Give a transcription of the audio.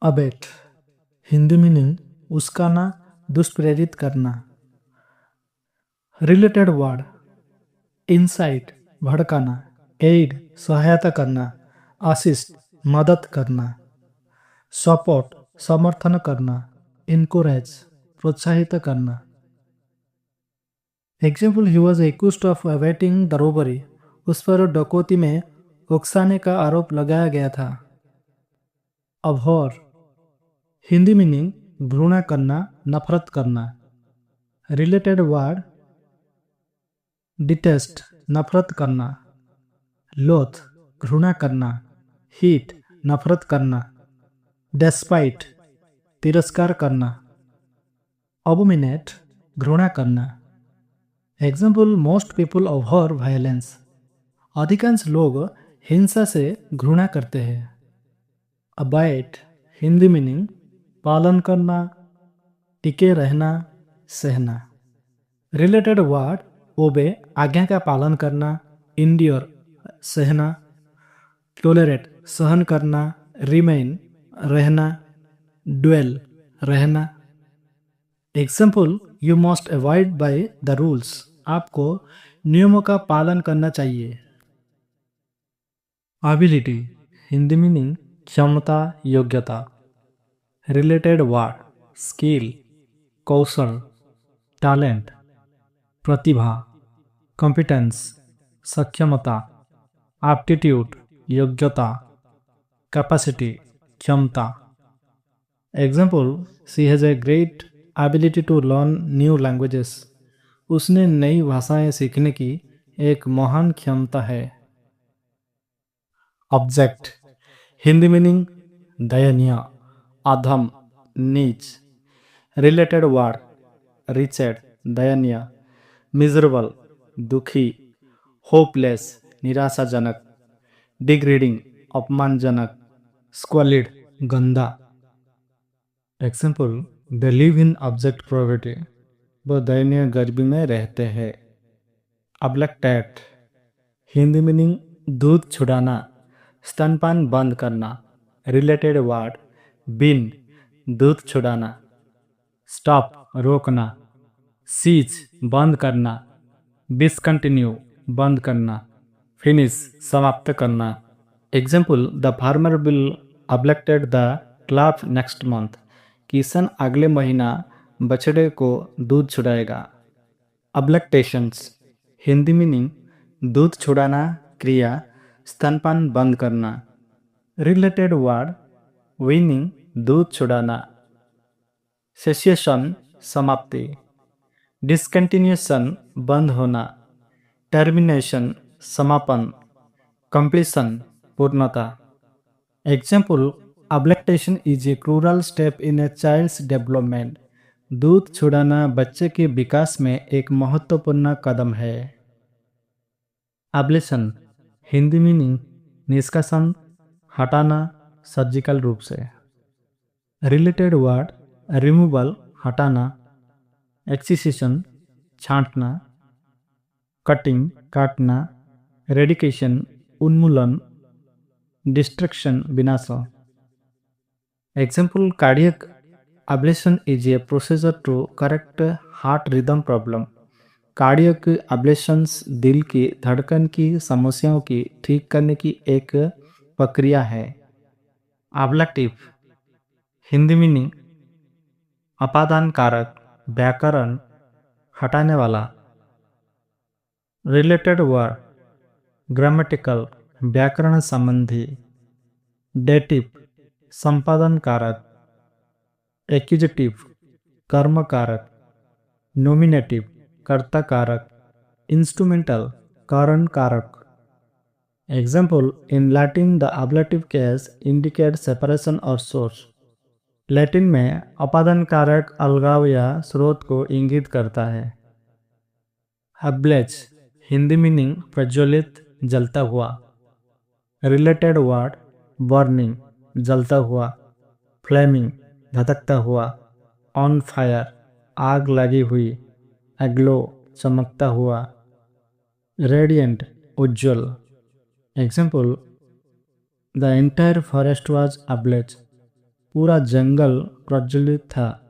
Abate Hindi meaning उस्काना, दुष्प्रेरित करना। Related word insight भड़काना, add सहायता करना, असिस्ट मदद करना, सपोर्ट समर्थन करना, इनकोरेज प्रोत्साहित करना। Example he was accused of awaiting the robbery, उस पर डकैती में उकसाने का आरोप लगाया गया था। अबहॉर हिंदी मीनिंग घृणा करना, नफरत करना। रिलेटेड वर्ड डिटेस्ट नफरत करना, लोथ घृणा करना, हीट नफरत करना, डेस्पाइट तिरस्कार करना, अबोमिनेट घृणा करना। एग्जाम्पल मोस्ट पीपल अबहॉर वायलेंस, अधिकांश लोग हिंसा से घृणा करते हैं। अबाइट हिंदी मीनिंग पालन करना, टिके रहना, सहना। रिलेटेड वर्ड ओबे आज्ञा का पालन करना, इंड्योर सहना, टोलरेट सहन करना, रिमेन रहना, ड्वेल रहना। Example you must avoid by the rules, आपको नियमों का पालन करना चाहिए। एबिलिटी हिंदी मीनिंग क्षमता, योग्यता। रिलेटेड वर्ड स्किल कौशल, टैलेंट प्रतिभा, कॉम्पिटेंस सक्षमता, एप्टीट्यूड योग्यता, कैपेसिटी क्षमता। Example she has a great ability to learn new languages, उसने नई भाषाएं सीखने की एक महान क्षमता है। ऑब्जेक्ट हिंदी मीनिंग दयनीय, अधम, नीच। रिलेटेड वर्ड रिचेड दयनीय, मिजरेबल दुखी, होपलेस निराशाजनक, डिग्रेडिंग अपमानजनक, स्क्वालिड गंदा। Example they live in object poverty, वो दयनीय गरीबी में रहते हैं। अब्लेक्टेट हिंदी मीनिंग दूध छुड़ाना, स्तनपान बंद करना। रिलेटेड वर्ड बिन दूध छुड़ाना, स्टॉप रोकना, सीज बंद करना, डिसकंटिन्यू बंद करना, फिनिश समाप्त करना। Example the farmer will ablactated the crop next month, किसान अगले महीना बछड़े को दूध छुड़ाएगा। अब्लेक्टेशंस हिंदी मीनिंग दूध छुड़ाना, क्रिया स्तनपान बंद करना। रिलेटेड वर्ड वीनिंग दूध छुड़ाना, सेसिएशन समाप्ति, डिसकंटिन्यूएशन बंद होना, टर्मिनेशन समापन, कंप्लीशन पूर्णता। Example ablactation is a crucial step in a child's development, दूध छुड़ाना बच्चे के विकास में एक महत्वपूर्ण कदम है। एब्लेशन हिंदी मीनिंग निष्कासन, हटाना सर्जिकल रूप से। रिलेटेड वर्ड रिमूवल हटाना, एक्सिसिशन छांटना, कटिंग काटना, रेडिकेशन उन्मूलन, डिस्ट्रक्शन विनाश। Example cardiac ablation is a procedure to correct heart rhythm problem, cardiac ablations दिल की धड़कन की समस्याओं की ठीक करने की एक प्रक्रिया है। एब्लेक्टिव हिंदी मीनिंग अपादान कारक, व्याकरण हटाने वाला। रिलेटेड वर्ड ग्रामेटिकल व्याकरण संबंधी, डेटिव संपादन कारक, एक्यूजेटिव कर्म कारक, नोमिनेटिव कर्ता कारक, इंस्ट्रूमेंटल कारण कारक। Example in Latin the ablative case indicate separation और सोर्स, लैटिन में अपादान कारक अलगाव या स्रोत को इंगित करता है। अब्लेज हिंदी मीनिंग प्रज्वलित, जलता हुआ। रिलेटेड वर्ड बर्निंग जलता हुआ, फ्लेमिंग धधकता हुआ, ऑन फायर आग लगी हुई, एग्लो चमकता हुआ, radiant Ujjwal. Example the entire forest was ablaze, पूरा जंगल प्रज्वलित था।